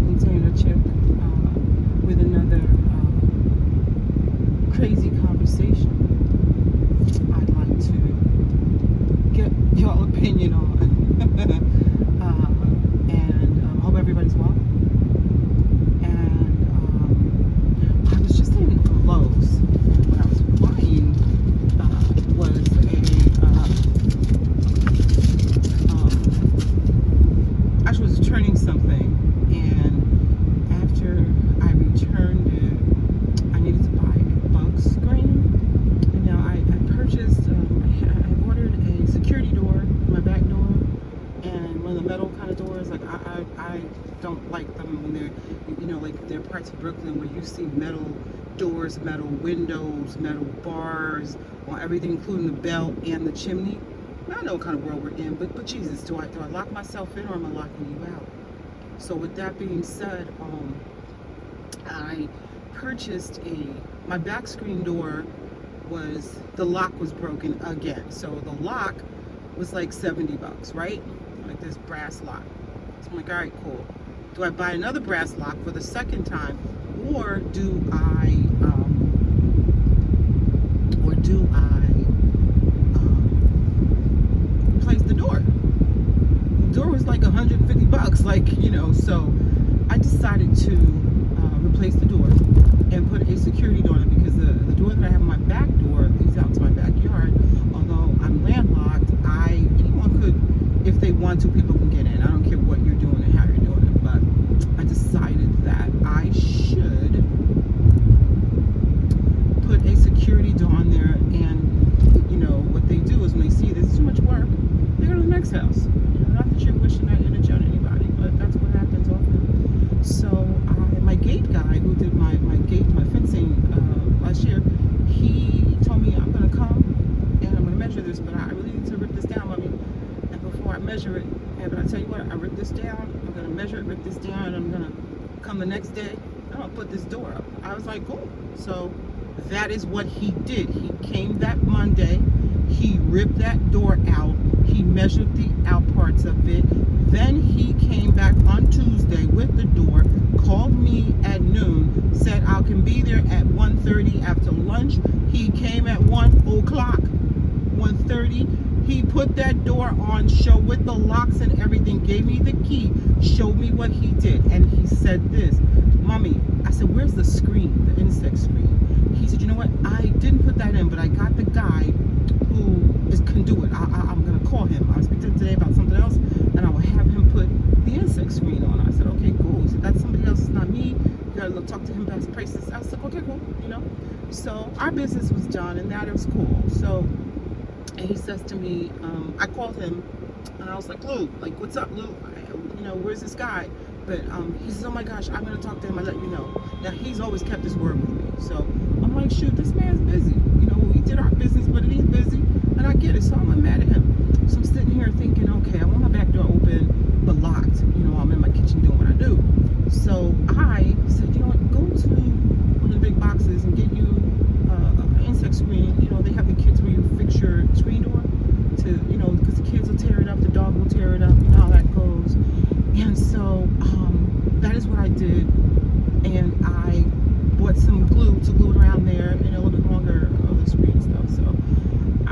insane a chick with another crazy conversation I'd like to get your opinion on. And hope everybody's well. And I was just in Lowe's, and what I was buying was actually was returning something, and after I returned it, I needed to buy a bug screen. And now I purchased, I ordered a security door, my back door, and one of the metal kind of doors. Like I don't like them when they're, you know, like there are parts of Brooklyn where you see metal doors, metal windows, metal bars on everything, including the belt and the chimney. I don't know what kind of world we're in, but Jesus, do I lock myself in, or am I locking you out? So with that being said, I purchased my back screen door the lock was broken again. So the lock was like $70, right? Like this brass lock. So I'm like, all right, cool. Do I buy another brass lock for the second time, or do I replace the door? The door was like $150, like, you know. So I decided to replace the door and put a security door on it, because the door that I have on my back door leads out to my backyard. Although I'm landlocked, anyone could, if they want to, people can get in. I don't care what you're doing and how you're doing it. But I decided that I should put a security door on there, and you know what they do is when they see this is too much work, they go to the next house. You know, not that you're wishing that image on anybody, but that's what happens often. So my gate guy who did my gate, my fencing last year, he told me, I'm gonna come and I'm gonna measure this, but I really need to rip this down, mommy. And before I measure it, but I tell you what, I rip this down, I'm gonna measure it, rip this down, and I'm gonna come the next day, I'm gonna put this door up. I was like, cool. So that is what he did. He came that Monday, he ripped that door out, he measured the out parts of it, then he came back on Tuesday with the door, called me at noon, said I can be there at 1:30 after lunch. He came at 1:30. He put that door on show with the locks and everything, gave me the key, showed me what he did, and he said this, Mommy, I said, where's the screen, the insect screen? He said, you know what, I didn't put that in, but I got the guy who can do it. I'm going to call him. I was speaking today about something else, and I will have him put the insect screen on. I said, okay, cool. He said, that's somebody else, it's not me. You got to talk to him about his prices. I was like, okay, cool, you know. So our business was done, and that was cool. So, and he says to me, I called him, and I was like, Lou, like, what's up, Lou? You know, where's this guy? But he says, oh my gosh, I'm going to talk to him. I'll let you know. Now, he's always kept his word with me. So I'm like, shoot, this man's busy. You know, we did our business, but he's busy. And I get it, so I'm not mad at him. So I'm sitting here thinking, okay, I want my back door open, but locked. You know, I'm in my kitchen doing what I do. So I said, you know what, go to one of the big boxes and get you an insect screen. You know, they have the kits where you fix your screen door to, you know, because the kids will tear it up, the dog will tear it up, you know how that goes. And so that is what I did, and I bought some glue to glue it around there, and a little bit longer of the screen stuff. So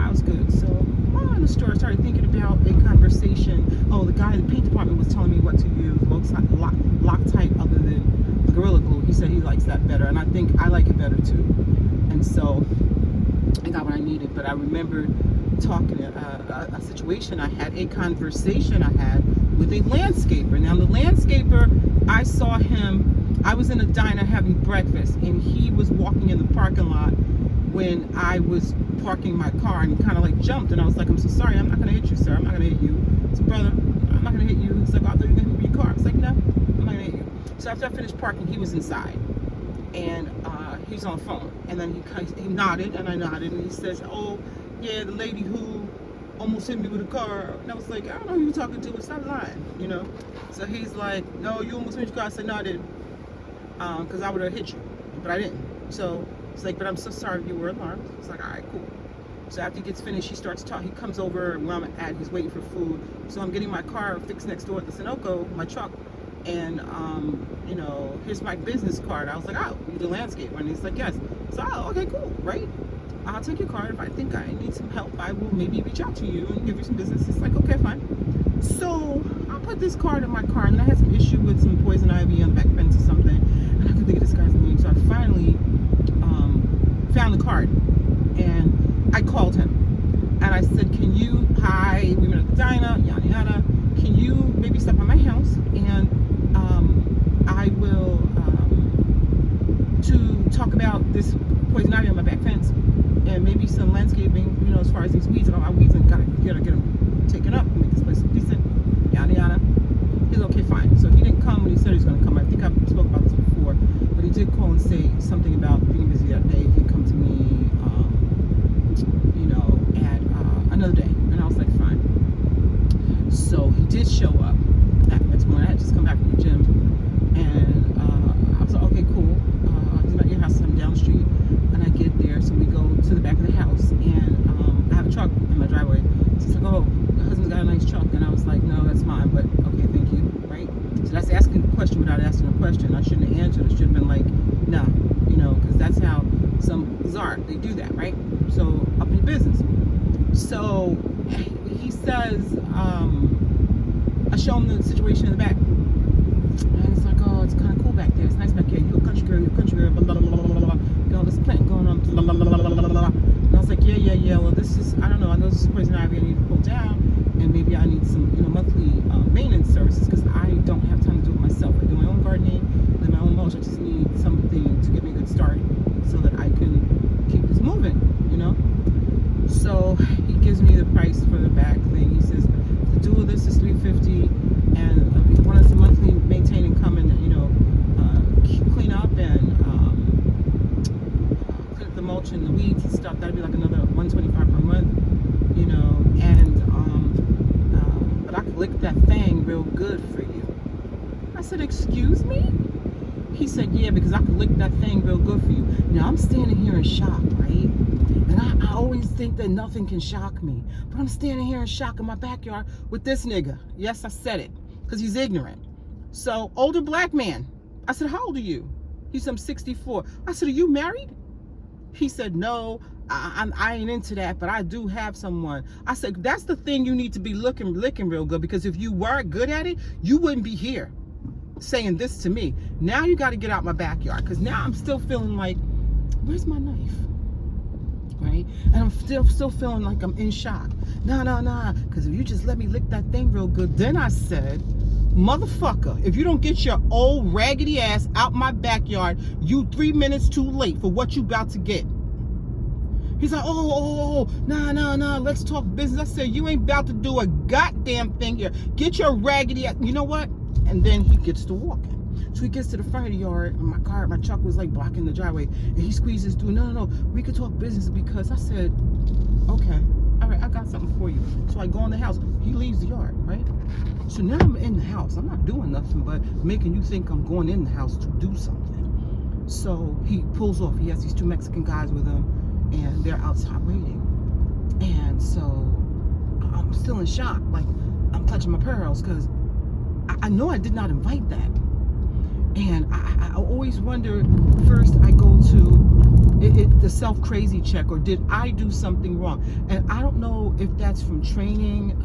I was good. So while in the store, I started thinking about a conversation. Oh, the guy in the paint department was telling me what to use, Loctite other than the Gorilla Glue. He said he likes that better, and I think I like it better too. And so I got what I needed. But I remember talking a situation I had, a conversation I had with a landscaper. Now the landscaper, I saw him, I was in a diner having breakfast, and he was walking in the parking lot when I was parking my car, and he kind of like jumped, and I was like, I'm so sorry, I'm not going to hit you, sir, I'm not going to hit you. I said, brother, I'm not going to hit you. He's like, I thought you were going to hit your car. I was like, no, I'm not going to hit you. So after I finished parking, he was inside, and he was on the phone, and then he nodded, and I nodded, and he says, oh yeah, the lady who almost hit me with a car. And I was like, I don't know who you're talking to, but stop lying, you know. So he's like, no, you almost hit your car. I said, no, I didn't, because I would have hit you, but I didn't. So it's like, but I'm so sorry you were alarmed. It's like, all right, cool. So after he gets finished, he starts talking. He comes over where I'm at. He's waiting for food. So I'm getting my car fixed next door at the Sunoco, my truck. And, you know, here's my business card. I was like, oh, you do landscape. And he's like, yes. So, oh, okay, cool, right? I'll take your card. If I think I need some help, I will maybe reach out to you and give you some business. It's like, okay, fine. So I'll put this card in my car. And I had some issue with some poison ivy on the back fence or something. And I couldn't think of this guy's name. So I finally found the card. And I called him. And I said, can you, hi, we were at the diner, yada, yada. Can you maybe stop by my house? And I will, to talk about this poison ivy on my back fence and maybe some landscaping, you know, as far as these weeds and all my weeds, and gotta get them taken up, make this place look decent, yada yada. He's okay, fine. So he didn't come when he said he was gonna come. I think I spoke about this before, but he did call and say something about being busy that day. He'd come to me, you know, at another day, and I was like, fine. So he did show up that next morning. I had just come back from the gym, and I was like, okay, cool. He's not at your house, I'm down the street. And I get there, so we go to the back of the house, and I have a truck in my driveway. So he's like, oh, my husband's got a nice truck. And I was like, no, that's mine, but okay, thank you, right? So that's asking a question without asking a question. I shouldn't have answered. I should have been like, nah, you know, because that's how some are. They do that, right? So up in business. So he says, I show him the situation in the back. And it's like, oh, it's kind of cool back there. It's nice back here. You're a country girl, blah, blah, blah, blah, blah, blah. Got all this plant going on, blah, blah, blah, blah, blah, blah. And I was like, yeah. Well, this is, I don't know. I know this is poison ivy I need to pull down. And maybe I need some, you know, monthly maintenance services because I don't have time to do it myself. I do my own gardening, then my own mulch. I just need something to give me a good start so that I can keep this moving, you know? So he gives me the price for the back thing. He says, the do of this is $350, and if you want us to monthly maintain and come and, you know, clean up and clean up the mulch and the weeds and stuff, that'd be like another $125 per month, you know, and but I could lick that thing real good for you. I said, excuse me? He said, yeah, because I could lick that thing real good for you. Now I'm standing here in shock, right? And I always think that nothing can shock me. But I'm standing here in shock in my backyard with this nigga. Yes, I said it. Because he's ignorant. So, older black man. I said, how old are you? He said, I'm 64. I said, are you married? He said, no, I ain't into that, but I do have someone. I said, that's the thing you need to be licking real good. Because if you weren't good at it, you wouldn't be here saying this to me. Now you got to get out my backyard. Because now I'm still feeling like, where's my knife? Right? And I'm still feeling like I'm in shock. Nah. Because if you just let me lick that thing real good. Then I said, motherfucker, if you don't get your old raggedy ass out my backyard, you 3 minutes too late for what you about to get. He's like, nah, let's talk business. I said, you ain't about to do a goddamn thing here. Get your raggedy ass. You know what? And then he gets to walking. So he gets to the front of the yard, and my truck was like blocking the driveway, and he squeezes through. No, we could talk business, because I said, okay, all right, I got something for you. So I go in the house. He leaves the yard, right? So now I'm in the house. I'm not doing nothing but making you think I'm going in the house to do something. So he pulls off. He has these 2 Mexican guys with him, and they're outside waiting. And so I'm still in shock, like I'm clutching my pearls, because I know I did not invite that. And I always wonder, first I go to the self-crazy check, or did I do something wrong? And I don't know if that's from training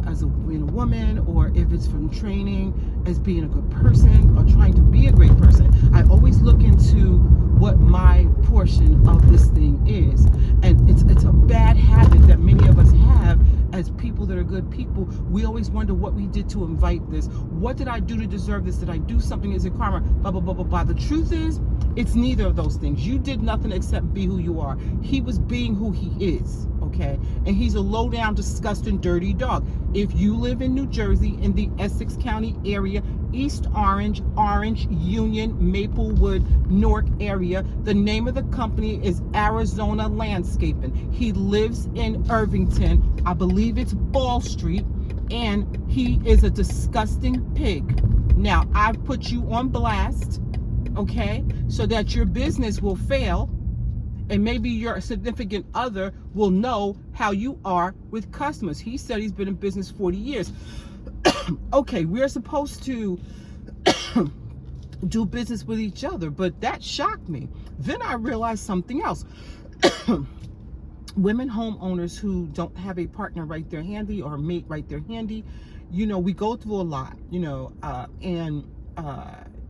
as being a woman, or if it's from training as being a good person or trying to be a great person. I always look into what my portion of this thing is. And it's a bad habit that many of us have as people that are good people. We always wonder what we did to invite this. What did I do to deserve this? Did I do something? Is it karma? Blah, blah, blah, blah, blah. The truth is, it's neither of those things. You did nothing except be who you are. He was being who he is, okay? And he's a low-down, disgusting, dirty dog. If you live in New Jersey, in the Essex County area, East Orange, Union, Maplewood, Newark area, the name of the company is Arizona Landscaping. He lives in Irvington. I believe it's Ball Street, and he is a disgusting pig. Now, I've put you on blast, okay, so that your business will fail, And maybe your significant other will know how you are with customers. He said he's been in business 40 years. Okay, we're supposed to do business with each other, but that shocked me. Then I realized something else. Women homeowners who don't have a partner right there handy or a mate right there handy, you know, we go through a lot, you know, and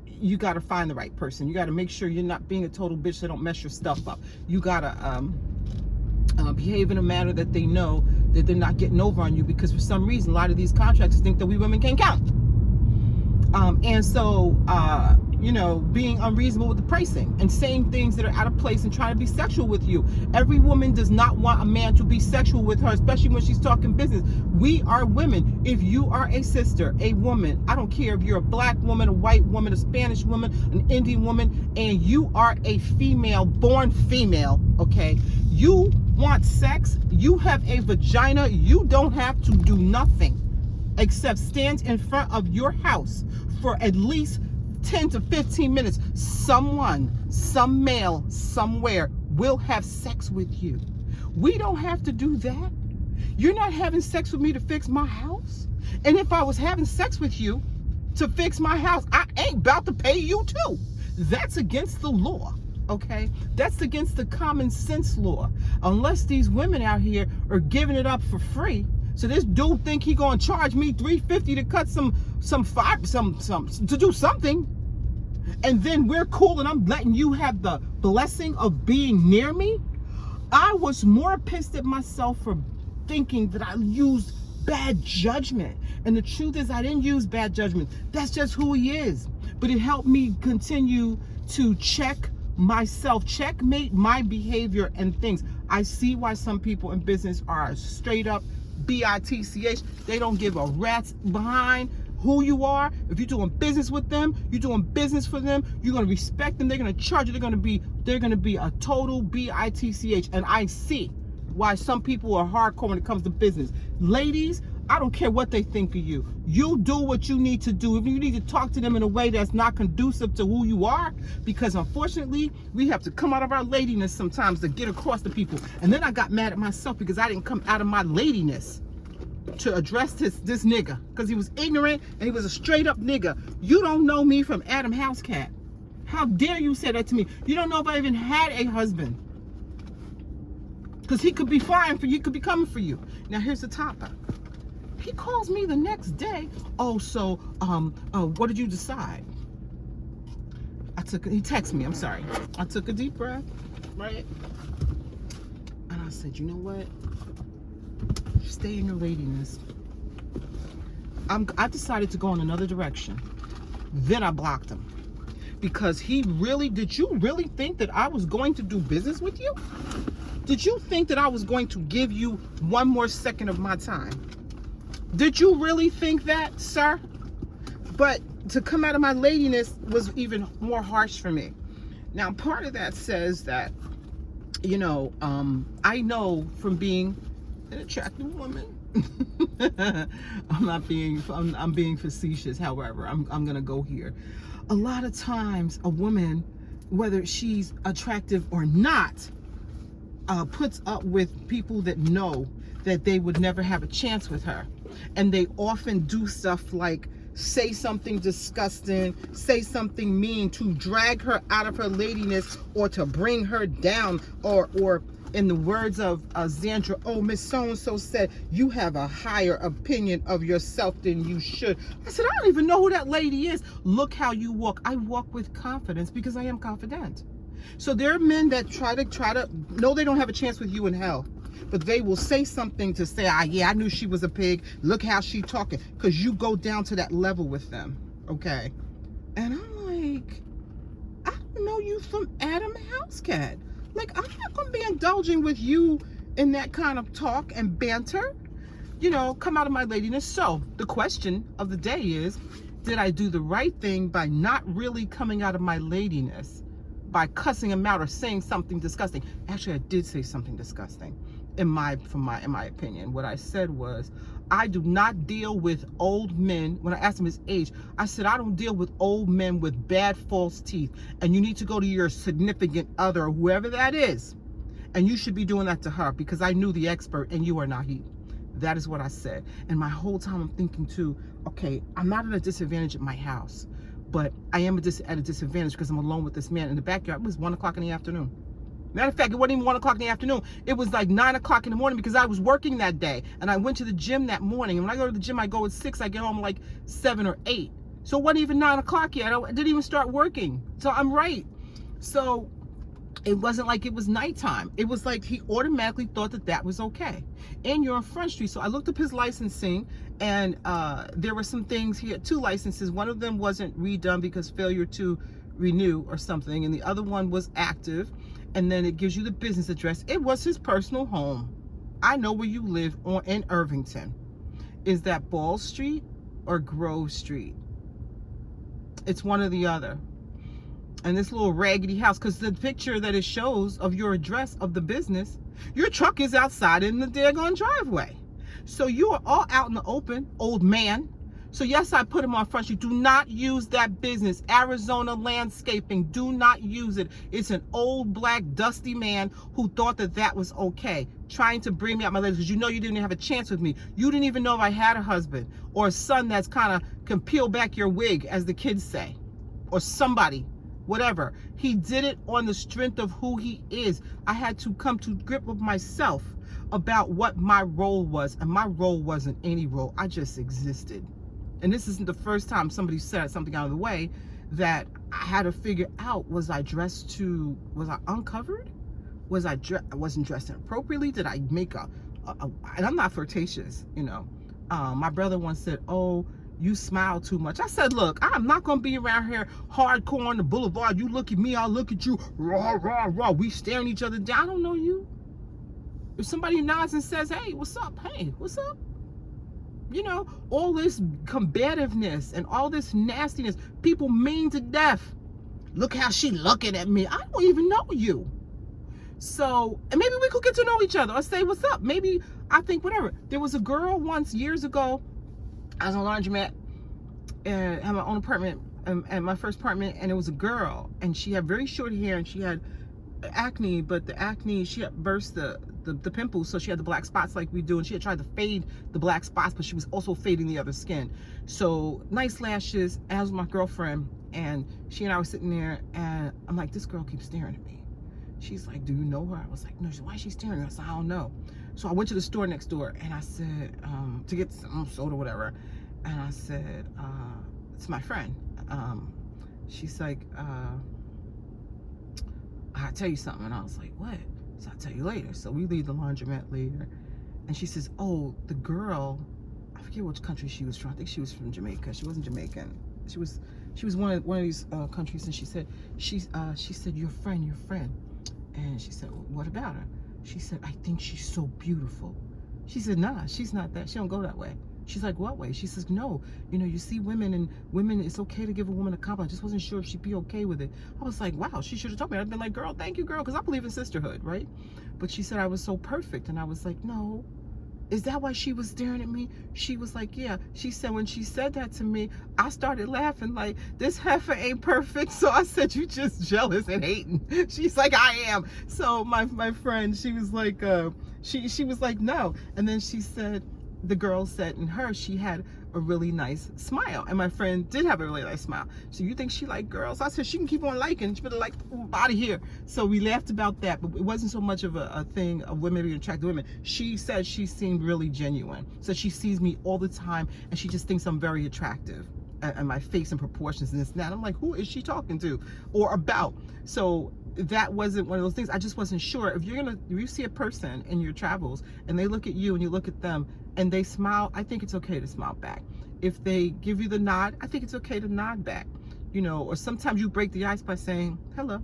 you got to find the right person. You got to make sure you're not being a total bitch that don't mess your stuff up. You got to behave in a manner that they know that they're not getting over on you, because for some reason a lot of these contractors think that we women can't count. And so you know, being unreasonable with the pricing and saying things that are out of place and trying to be sexual with you. Every woman does not want a man to be sexual with her, especially when she's talking business. We are women. If you are a sister, a woman, I don't care if you're a black woman, a white woman, a Spanish woman, an Indian woman, and you are a female, born female, okay? You want sex, you have a vagina, you don't have to do nothing except stand in front of your house for at least 10 to 15 minutes. Someone, some male, somewhere will have sex with you. We don't have to do that. You're not having sex with me to fix my house. And if I was having sex with you to fix my house, I ain't about to pay you too. That's against the law, okay? That's against the common sense law. Unless these women out here are giving it up for free. So this dude think he gonna charge me $350 to cut some to do something, and then we're cool and I'm letting you have the blessing of being near me. I was more pissed at myself for thinking that I used bad judgment, and the truth is I didn't use bad judgment. That's just who he is. But it helped me continue to check myself, checkmate my behavior and things. I see why some people in business are straight up bitch. They don't give a rat's behind who you are. If you're doing business with them, you're doing business for them, you're going to respect them, they're going to charge you, they're going to be a total bitch. And I see why some people are hardcore when it comes to business. Ladies, I don't care what they think of you. You do what you need to do. If you need to talk to them in a way that's not conducive to who you are, because unfortunately, we have to come out of our ladiness sometimes to get across to people. And then I got mad at myself because I didn't come out of my ladiness to address this nigga, because he was ignorant and he was a straight up nigga. You don't know me from Adam Housecat. How dare you say that to me? You don't know if I even had a husband. Because he could be flying for you, could be coming for you. Now here's the topper. He calls me the next day. Oh, so what did you decide? He texted me, I'm sorry. I took a deep breath, right? And I said, you know what? Stay in your ladiness. I decided to go in another direction. Then I blocked him. Because did you really think that I was going to do business with you? Did you think that I was going to give you one more second of my time? Did you really think that, sir? But to come out of my ladiness was even more harsh for me. Now, part of that says that, you know, I know from being an attractive woman. I'm being facetious. However, I'm gonna go here. A lot of times a woman, whether she's attractive or not, puts up with people that know that they would never have a chance with her. And they often do stuff like say something disgusting, say something mean to drag her out of her ladiness or to bring her down, or in the words of Zandra, oh, Miss So-and-so said, you have a higher opinion of yourself than you should. I said, I don't even know who that lady is. Look how you walk. I walk with confidence because I am confident. So there are men that try to know they don't have a chance with you in hell, but they will say something to say, yeah, I knew she was a pig. Look how she talking, because you go down to that level with them, okay? And I'm like, I don't know you from Adam Housecat. Like, I'm not going to be indulging with you in that kind of talk and banter. You know, come out of my ladiness. So the question of the day is, did I do the right thing by not really coming out of my ladiness, by cussing him out or saying something disgusting? Actually, I did say something disgusting in my opinion. What I said was, I do not deal with old men. When I asked him his age, I said, I don't deal with old men with bad false teeth. And you need to go to your significant other, whoever that is, And you should be doing that to her because I knew the expert and you are not he. That is what I said. And my whole time I'm thinking too, okay, I'm not at a disadvantage at my house, but I am at a disadvantage because I'm alone with this man in the backyard. It was 1 o'clock in the afternoon. Matter of fact, it wasn't even 1 o'clock in the afternoon. It was like 9 o'clock in the morning because I was working that day. And I went to the gym that morning. And when I go to the gym, I go at 6. I get home like 7 or 8. So it wasn't even 9 o'clock yet. I didn't even start working. So I'm right. So it wasn't like it was nighttime. It was like he automatically thought that that was okay. And you're on Front Street. So I looked up his licensing. And there were some things. He had 2 licenses. One of them wasn't redone because failure to renew or something. And the other one was active. And then it gives you the business address. It was his personal home. I know where you live in Irvington. Is that Ball Street or Grove Street? It's one or the other. And this little raggedy house, because the picture that it shows of your address of the business, your truck is outside in the daggone driveway. So you are all out in the open, old man. So yes, I put him on Front Street. Do not use that business. Arizona Landscaping. Do not use it. It's an old, black, dusty man who thought that that was okay. Trying to bring me out my legs because you know you didn't have a chance with me. You didn't even know if I had a husband or a son that's kind of can peel back your wig, as the kids say. Or somebody. Whatever. He did it on the strength of who he is. I had to come to grip with myself about what my role was. And my role wasn't any role. I just existed. And this isn't the first time somebody said something out of the way that I had to figure out. Was I uncovered? I wasn't dressed appropriately? Did I make and I'm not flirtatious, you know. My brother once said, oh, you smile too much. I said, look, I'm not going to be around here hardcore on the boulevard. You look at me, I'll look at you. Rah, rah, rah. We staring each other down. I don't know you. If somebody nods and says, hey, what's up? Hey, what's up? You know, all this combativeness and all this nastiness. People mean to death. Look how she looking at me. I don't even know you. So, and maybe we could get to know each other or say what's up. Maybe I think whatever. There was a girl once years ago. I was in a laundromat and had my own apartment and my first apartment, and it was a girl, and she had very short hair and she had acne, but the acne, she had burst the pimples, so she had the black spots like we do, and she had tried to fade the black spots, but she was also fading the other skin. So nice lashes. And I was with my girlfriend, and she and I were sitting there, and I'm like, this girl keeps staring at me. She's like, do you know her? I was like, no. She's, why is she staring at me? I said, I don't know. So I went to the store next door, and I said, to get some soda or whatever, and I said, it's my friend. She's like, I'll tell you something. And I was like, what? So I'll tell you later. So we leave the laundromat later. And she says, oh, the girl, I forget which country she was from. I think she was from Jamaica. She wasn't Jamaican. She was one of these countries. And she said, your friend. And she said, well, what about her? She said, I think she's so beautiful. She said, nah, she's not that. She don't go that way. She's like, what way? She says, no, you know, you see women, and women, it's okay to give a woman a compliment. I just wasn't sure if she'd be okay with it. I was like, wow, she should have told me. I'd been like, girl, thank you, girl, because I believe in sisterhood, right? But she said I was so perfect, and I was like, no. Is that why she was staring at me? She was like, yeah. She said when she said that to me, I started laughing like, this heifer ain't perfect. So I said, you just jealous and hating. She's like, I am. So my friend, she was like, she was like, no. And then she said, the girl said in her, she had a really nice smile. And my friend did have a really nice smile. So you think she liked girls? I said, she can keep on liking. She better like out of here. So we laughed about that, but it wasn't so much of a thing of women being attracted to women. She said she seemed really genuine. So she sees me all the time, and she just thinks I'm very attractive. And my face and proportions and this and that. I'm like, who is she talking to or about? So that wasn't one of those things. I just wasn't sure. If you see a person in your travels and they look at you and you look at them and they smile, I think it's okay to smile back. If they give you the nod, I think it's okay to nod back. You know, or sometimes you break the ice by saying, hello.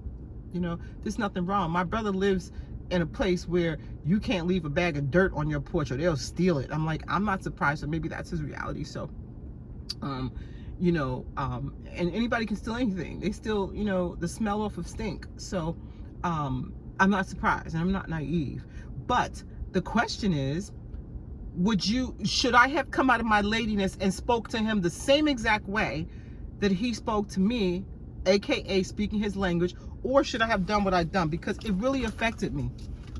You know, there's nothing wrong. My brother lives in a place where you can't leave a bag of dirt on your porch or they'll steal it. I'm like, I'm not surprised. So maybe that's his reality. So, you know, and anybody can steal anything. They steal, you know, the smell off of stink. So I'm not surprised, and I'm not naive. But the question is, should I have come out of my ladiness and spoke to him the same exact way that he spoke to me, aka speaking his language, or should I have done what I've done? Because it really affected me.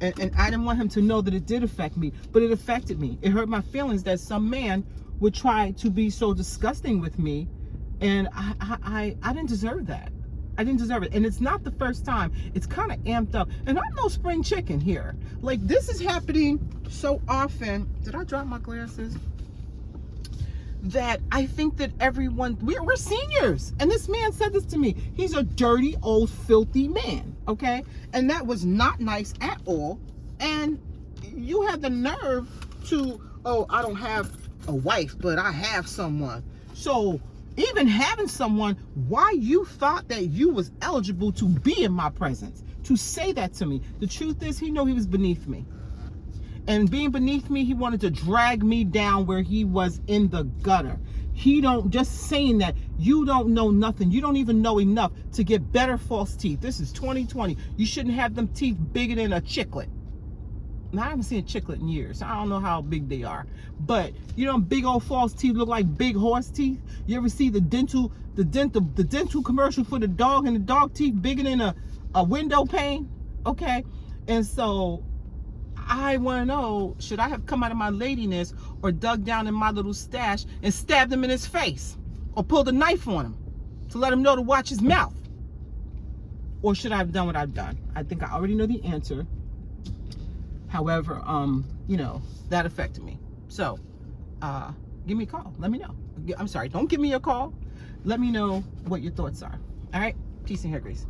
And I didn't want him to know that it did affect me, but it affected me. It hurt my feelings that some man would try to be so disgusting with me, and I didn't deserve that. I didn't deserve it. And it's not the first time. It's kind of amped up. And I'm no spring chicken here. Like, this is happening so often. Did I drop my glasses? That I think that everyone, we're seniors. And this man said this to me. He's a dirty, old, filthy man. Okay? And that was not nice at all. And you had the nerve to, oh, I don't have a wife, but I have someone. So even having someone, why you thought that you was eligible to be in my presence, to say that to me. The truth is, he knew he was beneath me. And being beneath me, he wanted to drag me down where he was in the gutter. He don't, just saying that, you don't know nothing. You don't even know enough to get better false teeth. This is 2020. You shouldn't have them teeth bigger than a chiclet. Now, I haven't seen a chiclet in years. I don't know how big they are. But, you know, big old false teeth look like big horse teeth. You ever see the dental commercial for the dog, and the dog teeth bigger than a window pane? Okay. And so I want to know, should I have come out of my ladiness or dug down in my little stash and stabbed him in his face, or pulled a knife on him to let him know to watch his mouth? Or should I have done what I've done? I think I already know the answer. However, you know, that affected me. So, give me a call. Let me know. I'm sorry, don't give me a call. Let me know what your thoughts are. All right? Peace and hair grease.